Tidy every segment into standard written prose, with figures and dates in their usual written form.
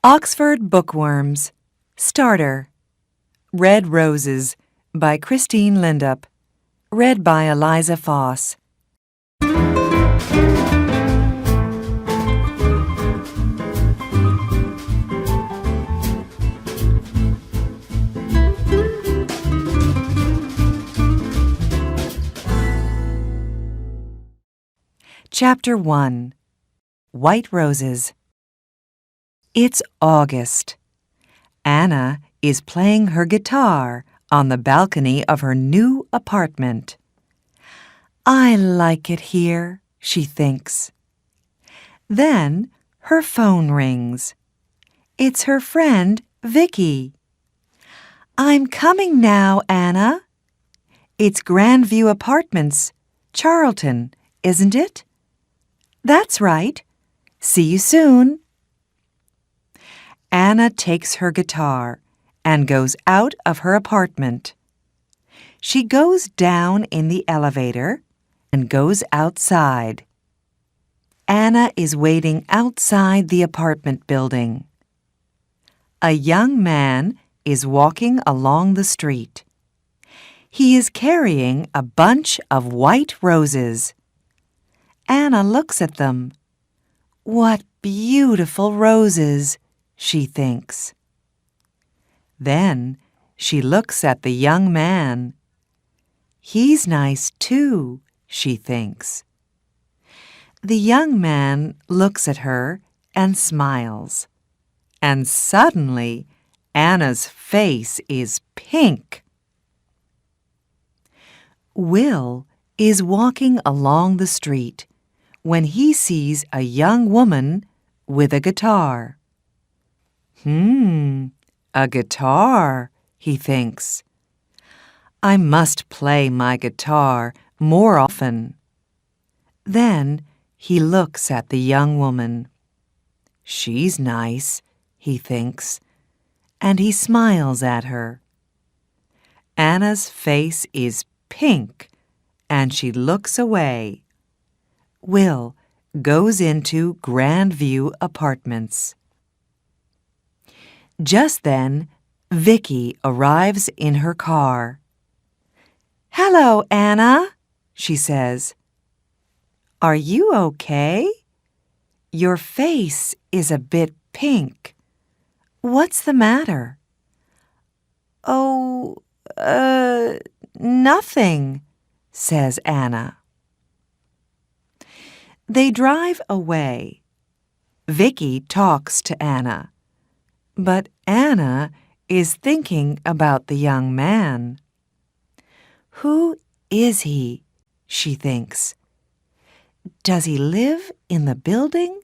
Oxford Bookworms. Starter. Red Roses by Christine Lindup. Read by Eliza Foss. Chapter 1. White Roses. It's August. Anna is playing her guitar on the balcony of her new apartment. I like it here, she thinks. Then her phone rings. It's her friend, Vicky. I'm coming now, Anna. It's Grandview Apartments, Charlton, isn't it? That's right. See you soon. Anna takes her guitar and goes out of her apartment. She goes down in the elevator and goes outside. Anna is waiting outside the apartment building. A young man is walking along the street. He is carrying a bunch of white roses. Anna looks at them. What beautiful roses, she thinks. Then she looks at the young man. He's nice too, she thinks. The young man looks at her and smiles. And suddenly, Anna's face is pink. Will is walking along the street when he sees a young woman with a guitar. A guitar, he thinks. I must play my guitar more often. Then he looks at the young woman. She's nice, he thinks, and he smiles at her. Anna's face is pink, and she looks away. Will goes into Grandview Apartments. Just then, Vicky arrives in her car. Hello, Anna, she says. Are you okay? Your face is a bit pink. What's the matter? Oh, nothing, says Anna. They drive away. Vicky talks to Anna. But Anna is thinking about the young man. Who is he? She thinks. Does he live in the building?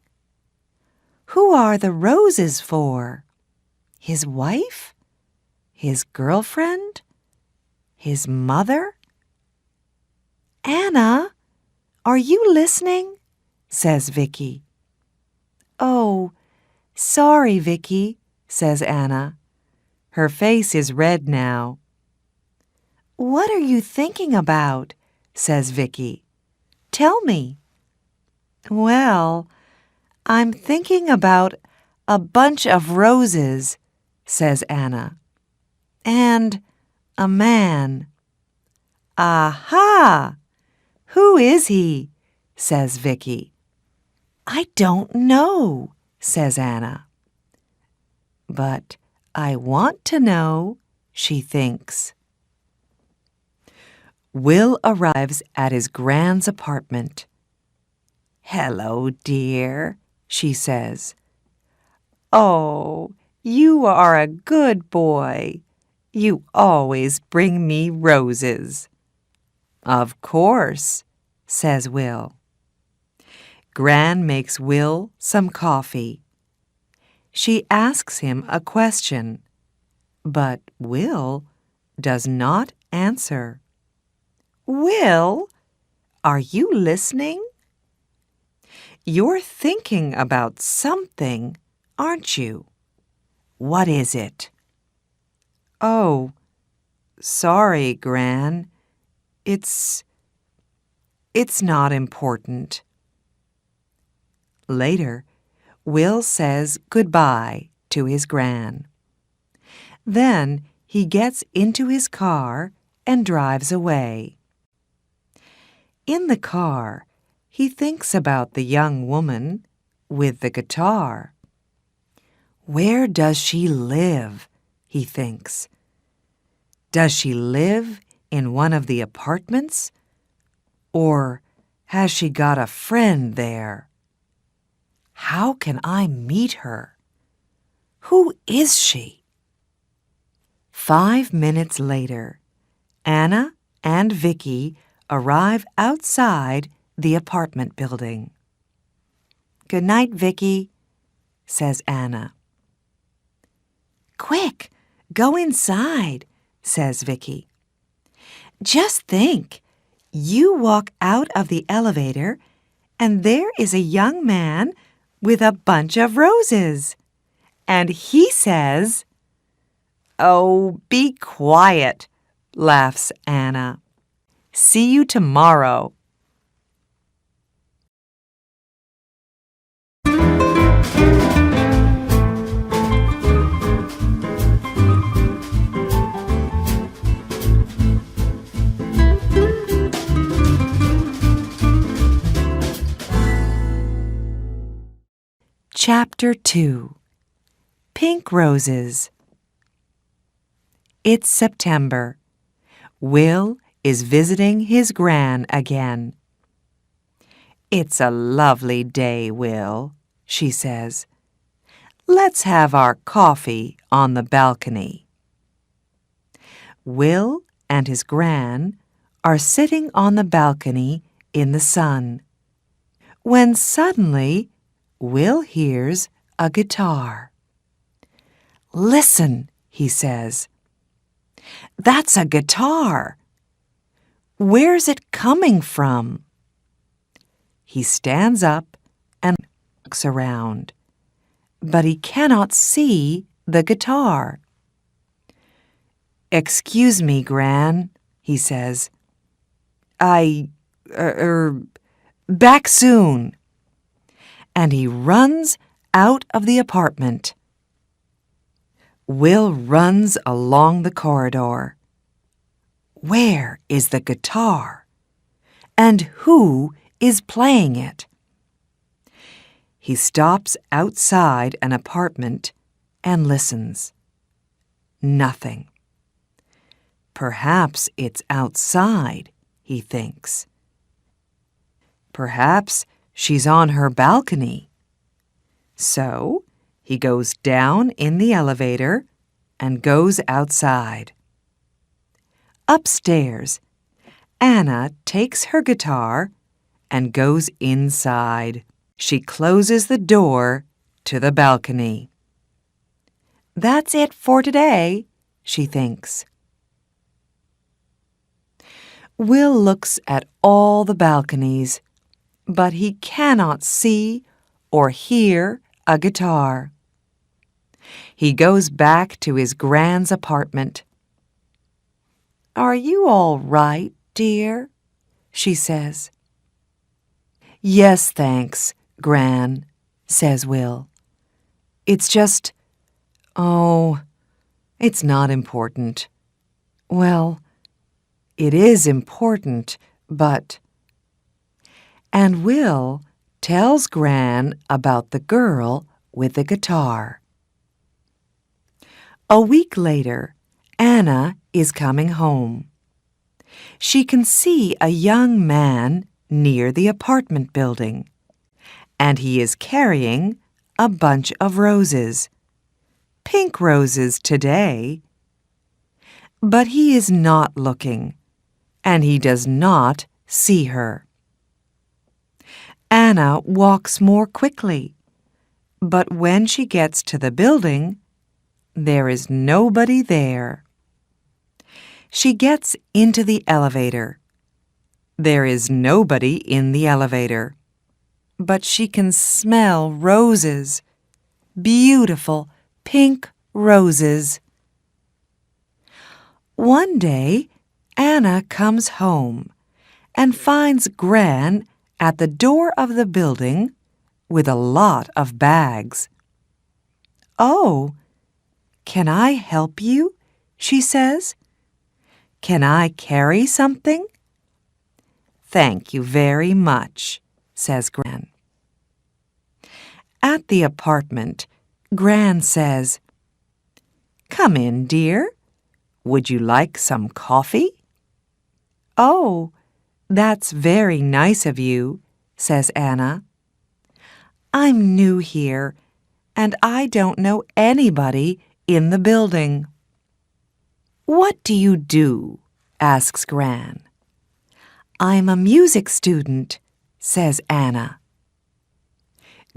Who are the roses for? His wife? His girlfriend? His mother? Anna, are you listening? Says Vicky. Oh, sorry, Vicky, says Anna. Her face is red now. What are you thinking about? Says Vicky. Tell me. Well, I'm thinking about a bunch of roses, says Anna. And a man. Aha! Who is he? Says Vicky. I don't know, says Anna. But I want to know, she thinks. Will arrives at his grand's apartment. Hello, dear, she says. Oh, you are a good boy. You always bring me roses. Of course, says Will. Gran makes Will some coffee. She asks him a question, but Will does not answer. Will, are you listening? You're thinking about something, aren't you? What is it? Oh, sorry, Gran. It's not important. Later, Will says goodbye to his Gran. Then he gets into his car and drives away. In the car, he thinks about the young woman with the guitar. Where does she live? He thinks. Does she live in one of the apartments? Or has she got a friend there? How can I meet her? Who is she? 5 minutes later, Anna and Vicky arrive outside the apartment building. "Good night, Vicky," says Anna. "Quick, go inside," says Vicky. "Just think, you walk out of the elevator and there is a young man with a bunch of roses. And he says—" "Oh, be quiet," laughs Anna. "See you tomorrow." Chapter 2. Pink Roses. It's September. Will is visiting his Gran again. "It's a lovely day, Will," she says. "Let's have our coffee on the balcony." Will and his Gran are sitting on the balcony in the sun, when suddenly Will hears a guitar. "Listen," he says. "That's a guitar. Where's it coming from?" He stands up and looks around, but he cannot see the guitar. "Excuse me, Gran," he says. Back soon." And he runs out of the apartment. Will runs along the corridor. Where is the guitar? And who is playing it? He stops outside an apartment and listens. Nothing. Perhaps it's outside, he thinks. Perhaps she's on her balcony. So he goes down in the elevator and goes outside. Upstairs, Anna takes her guitar and goes inside. She closes the door to the balcony. That's it for today, she thinks. Will looks at all the balconies, but he cannot see or hear a guitar. He goes back to his Gran's apartment. "Are you all right, dear?" she says. "Yes, thanks, Gran," says Will. "It's just, it's not important." "Well, it is important, but—" And Will tells Gran about the girl with the guitar. A week later, Anna is coming home. She can see a young man near the apartment building, and he is carrying a bunch of roses. Pink roses today. But he is not looking, and he does not see her. Anna walks more quickly, but when she gets to the building, there is nobody there. She gets into the elevator. There is nobody in the elevator, but she can smell roses, beautiful pink roses. One day, Anna comes home and finds Gran at the door of the building with a lot of bags. "Oh, can I help you?" she says. "Can I carry something?" "Thank you very much," says Gran. At the apartment, Gran says, "Come in, dear. Would you like some coffee?" "Oh, that's very nice of you," says Anna. "I'm new here, and I don't know anybody in the building." "What do you do?" asks Gran. "I'm a music student," says Anna.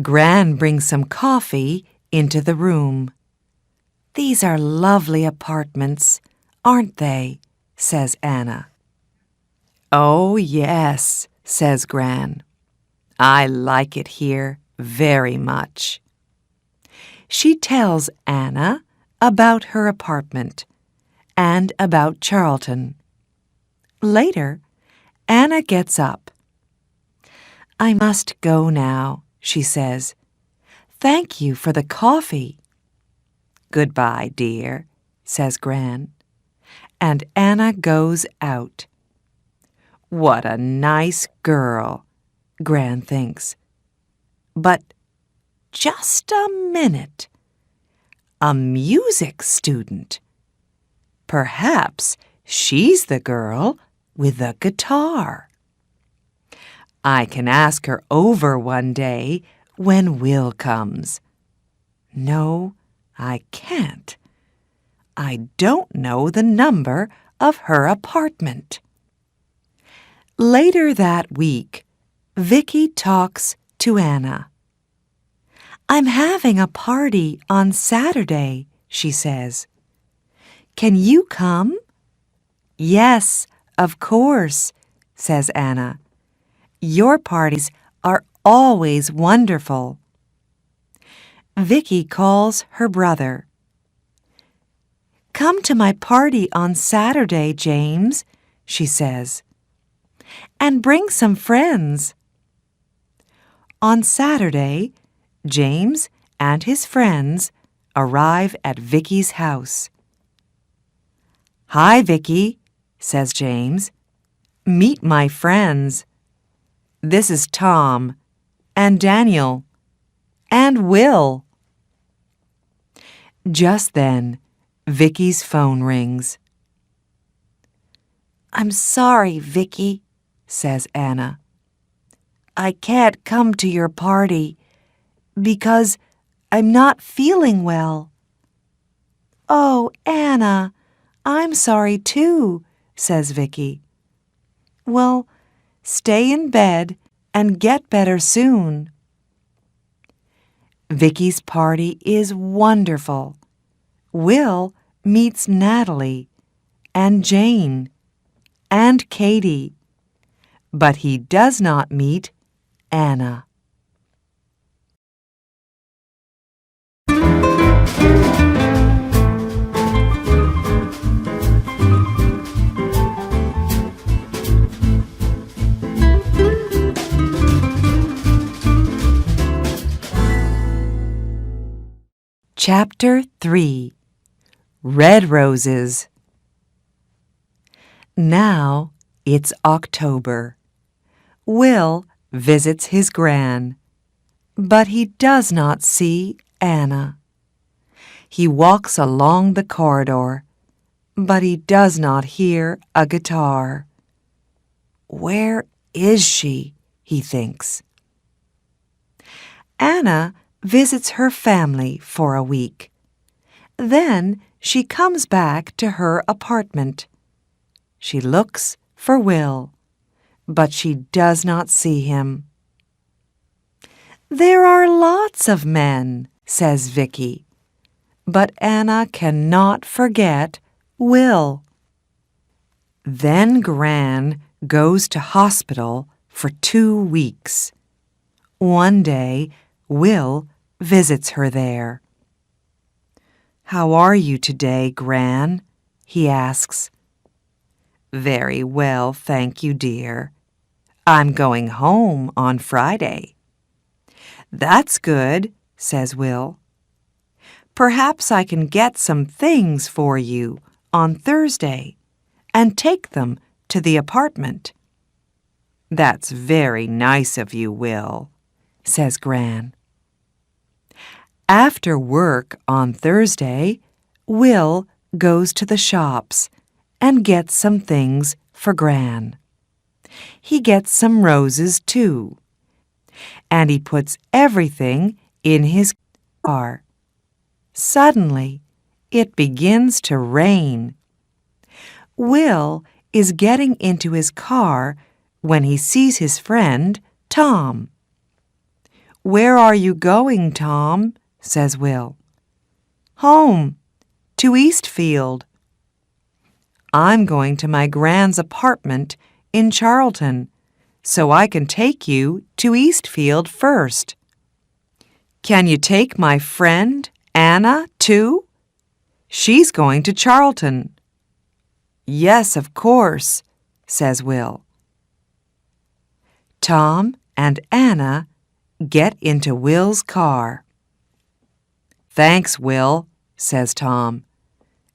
Gran brings some coffee into the room. "These are lovely apartments, aren't they?" says Anna. "Oh, yes," says Gran. "I like it here very much." She tells Anna about her apartment and about Charlton. Later, Anna gets up. "I must go now," she says. "Thank you for the coffee." "Goodbye, dear," says Gran. And Anna goes out. What a nice girl, Gran thinks. But just a minute. A music student. Perhaps she's the girl with the guitar. I can ask her over one day when Will comes. No, I can't. I don't know the number of her apartment. Later that week, Vicky talks to Anna. "I'm having a party on Saturday," she says. "Can you come?" "Yes, of course," says Anna. "Your parties are always wonderful." Vicky calls her brother. "Come to my party on Saturday, James," she says. "And bring some friends." On Saturday, James and his friends arrive at Vicky's house. "Hi, Vicky," says James. "Meet my friends. This is Tom and Daniel and Will." Just then, Vicky's phone rings. "I'm sorry, Vicky," says Anna. "I can't come to your party because I'm not feeling well." "Oh, Anna, I'm sorry too," says Vicky. "Well, stay in bed and get better soon." Vicky's party is wonderful. Will meets Natalie and Jane and Katie, but he does not meet Anna. Chapter 3 Red Roses. Now it's October. Will visits his gran, but he does not see Anna. He walks along the corridor, but he does not hear a guitar. Where is she? He thinks. Anna visits her family for a week. Then she comes back to her apartment. She looks for Will, but she does not see him. "There are lots of men," says Vicky, but Anna cannot forget Will. Then Gran goes to hospital for 2 weeks. One day, Will visits her there. "How are you today, Gran?" he asks. "Very well, thank you, dear. I'm going home on Friday." "That's good," says Will. Perhaps I can get some things for you on Thursday and take them to the apartment." "That's very nice of you, Will," says Gran. After work on Thursday, Will goes to the shops and gets some things for Gran. He gets some roses, too, and he puts everything in his car. Suddenly, it begins to rain. Will is getting into his car when he sees his friend, Tom. "Where are you going, Tom?" says Will. "Home, to Eastfield." "I'm going to my Gran's apartment in Charlton, so I can take you to Eastfield first." "Can you take my friend, Anna, too? She's going to Charlton." "Yes, of course," says Will. Tom and Anna get into Will's car. "Thanks, Will," says Tom.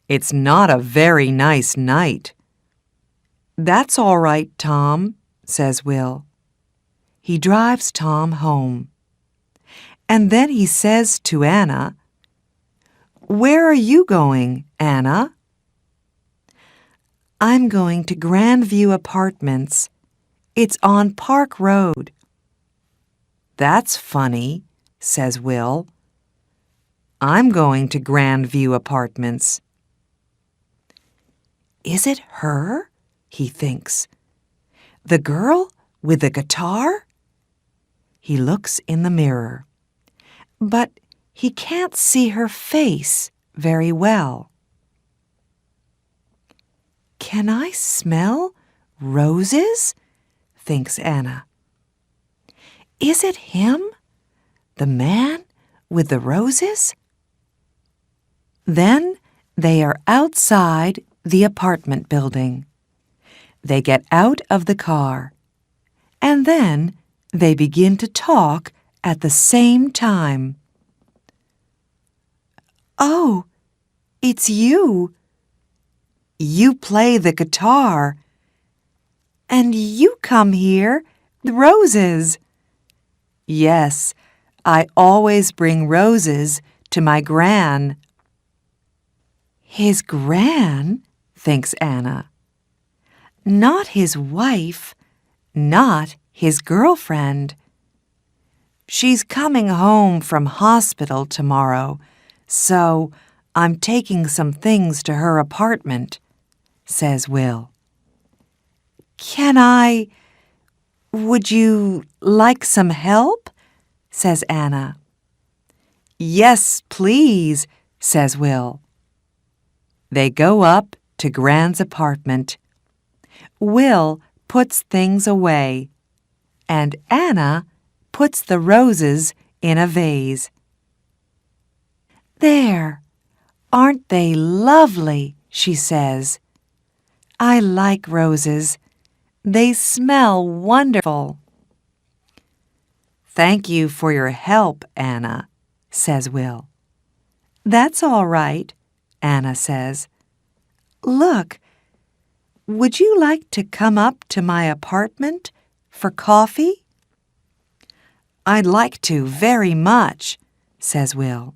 "It's not a very nice night." "That's all right, Tom," says Will. He drives Tom home. And then he says to Anna, "Where are you going, Anna?" "I'm going to Grandview Apartments. It's on Park Road." "That's funny," says Will. "I'm going to Grandview Apartments." "Is it her?" he thinks. "The girl with the guitar?" He looks in the mirror, but he can't see her face very well. "Can I smell roses?" thinks Anna. "Is it him, the man with the roses?" Then they are outside the apartment building. They get out of the car, and then they begin to talk at the same time. "Oh, it's you. You play the guitar. And you come here with roses." "Yes, I always bring roses to my Gran." "His Gran?" thinks Anna. "Not his wife, not his girlfriend. She's coming home from hospital tomorrow, so I'm taking some things to her apartment," says Will. Would you like some help?" says Anna. "Yes, please," says Will. They go up to Gran's apartment. Will puts things away, and Anna puts the roses in a vase. "There, aren't they lovely?" she says. "I like roses. They smell wonderful." "Thank you for your help, Anna," says Will. "That's all right," Anna says. "Look, would you like to come up to my apartment for coffee?" "I'd like to very much," says Will.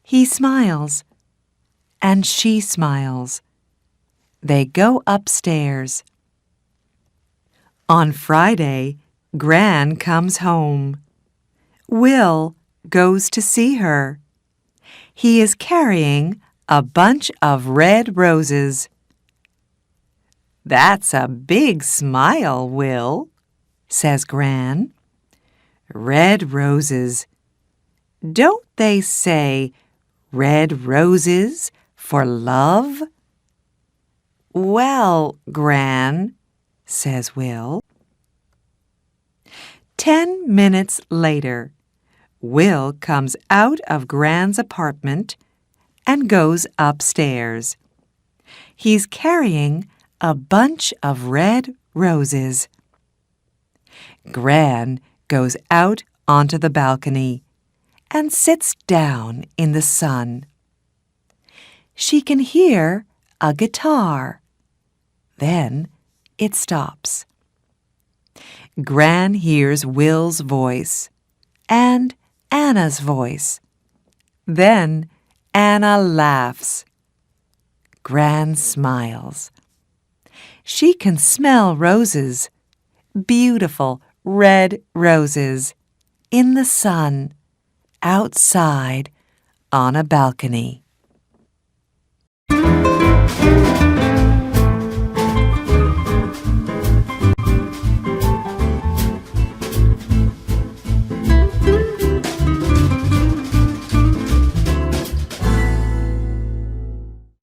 He smiles, and she smiles. They go upstairs. On Friday, Gran comes home. Will goes to see her. He is carrying a bunch of red roses. "That's a big smile, Will," says Gran. "Red roses. Don't they say red roses for love?" "Well, Gran," says Will. 10 minutes later, Will comes out of Gran's apartment and goes upstairs. He's carrying a bunch of red roses. Gran goes out onto the balcony, and sits down in the sun. She can hear a guitar. Then it stops. Gran hears Will's voice and Anna's voice. Then Anna laughs. Gran smiles. She can smell roses, beautiful red roses, in the sun, outside on a balcony.